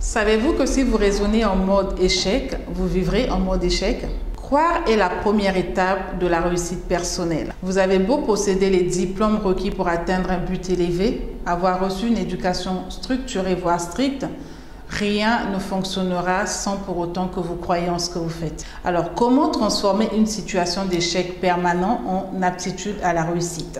Savez-vous que si vous raisonnez en mode échec, vous vivrez en mode échec? Croire est la première étape de la réussite personnelle. Vous avez beau posséder les diplômes requis pour atteindre un but élevé, avoir reçu une éducation structurée voire stricte, rien ne fonctionnera sans pour autant que vous croyez en ce que vous faites. Alors, comment transformer une situation d'échec permanent en aptitude à la réussite?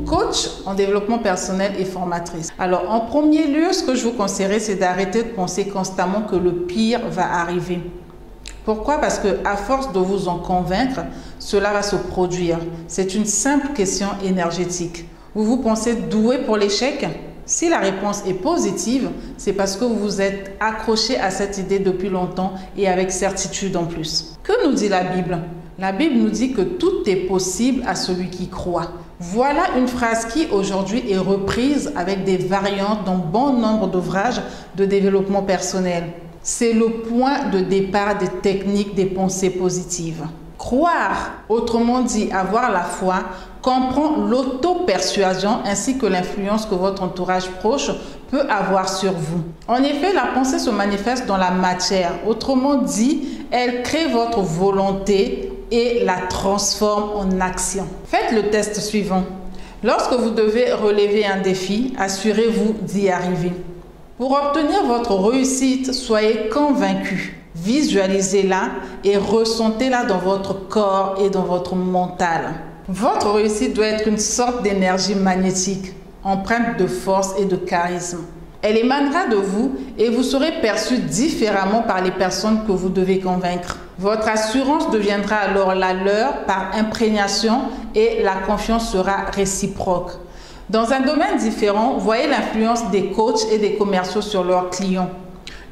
Coach en développement personnel et formatrice. Alors, en premier lieu, ce que je vous conseillerais, c'est d'arrêter de penser constamment que le pire va arriver. Pourquoi? Parce que à force de vous en convaincre, cela va se produire. C'est une simple question énergétique. Vous vous pensez doué pour l'échec? Si la réponse est positive, c'est parce que vous vous êtes accroché à cette idée depuis longtemps et avec certitude en plus. Que nous dit la Bible? La Bible nous dit que tout est possible à celui qui croit. Voilà une phrase qui aujourd'hui est reprise avec des variantes dans bon nombre d'ouvrages de développement personnel. C'est le point de départ des techniques des pensées positives. Croire, autrement dit avoir la foi, comprend l'auto-persuasion ainsi que l'influence que votre entourage proche peut avoir sur vous. En effet, la pensée se manifeste dans la matière. Autrement dit, elle crée votre volonté et la transforme en action. Faites le test suivant. Lorsque vous devez relever un défi, assurez-vous d'y arriver. Pour obtenir votre réussite, soyez convaincu. Visualisez-la et ressentez-la dans votre corps et dans votre mental. Votre réussite doit être une sorte d'énergie magnétique, empreinte de force et de charisme. Elle émanera de vous et vous serez perçu différemment par les personnes que vous devez convaincre. Votre assurance deviendra alors la leur par imprégnation et la confiance sera réciproque. Dans un domaine différent, voyez l'influence des coachs et des commerciaux sur leurs clients.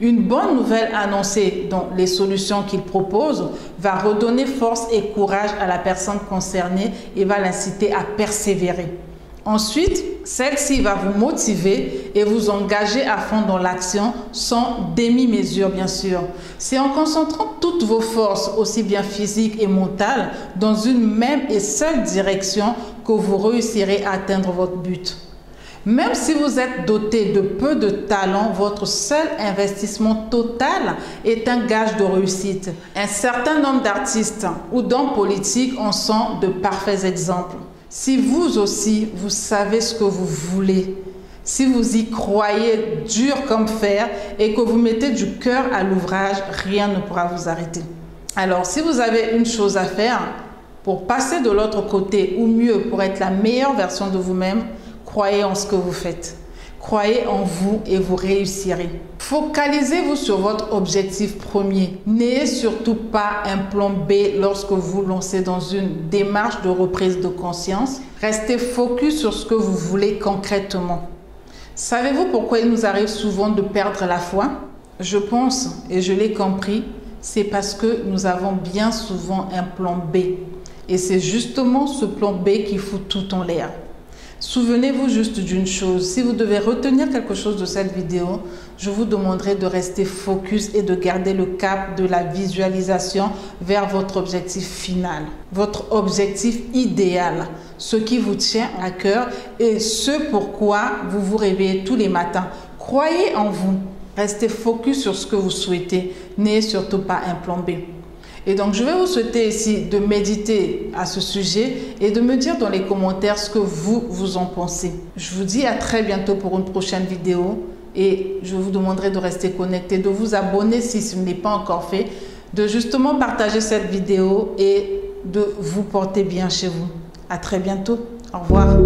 Une bonne nouvelle annoncée dans les solutions qu'ils proposent va redonner force et courage à la personne concernée et va l'inciter à persévérer. Ensuite, celle-ci va vous motiver et vous engager à fond dans l'action sans demi-mesure bien sûr. C'est en concentrant toutes vos forces, aussi bien physiques et mentales, dans une même et seule direction que vous réussirez à atteindre votre but. Même si vous êtes doté de peu de talent, votre seul investissement total est un gage de réussite. Un certain nombre d'artistes ou d'hommes politiques en sont de parfaits exemples. Si vous aussi, vous savez ce que vous voulez, si vous y croyez dur comme fer et que vous mettez du cœur à l'ouvrage, rien ne pourra vous arrêter. Alors, si vous avez une chose à faire pour passer de l'autre côté, ou mieux, pour être la meilleure version de vous-même, croyez en ce que vous faites. Croyez en vous et vous réussirez. Focalisez-vous sur votre objectif premier. N'ayez surtout pas un plan B lorsque vous lancez dans une démarche de reprise de conscience. Restez focus sur ce que vous voulez concrètement. Savez-vous pourquoi il nous arrive souvent de perdre la foi? Je pense, et je l'ai compris, c'est parce que nous avons bien souvent un plan B. Et c'est justement ce plan B qui fout tout en l'air. Souvenez-vous juste d'une chose, si vous devez retenir quelque chose de cette vidéo, je vous demanderai de rester focus et de garder le cap de la visualisation vers votre objectif final, votre objectif idéal, ce qui vous tient à cœur et ce pourquoi vous vous réveillez tous les matins. Croyez en vous, restez focus sur ce que vous souhaitez, n'ayez surtout pas un plan B. Et donc, je vais vous souhaiter ici de méditer à ce sujet et de me dire dans les commentaires ce que vous en pensez. Je vous dis à très bientôt pour une prochaine vidéo et je vous demanderai de rester connecté, de vous abonner si ce n'est pas encore fait, de justement partager cette vidéo et de vous porter bien chez vous. À très bientôt. Au revoir.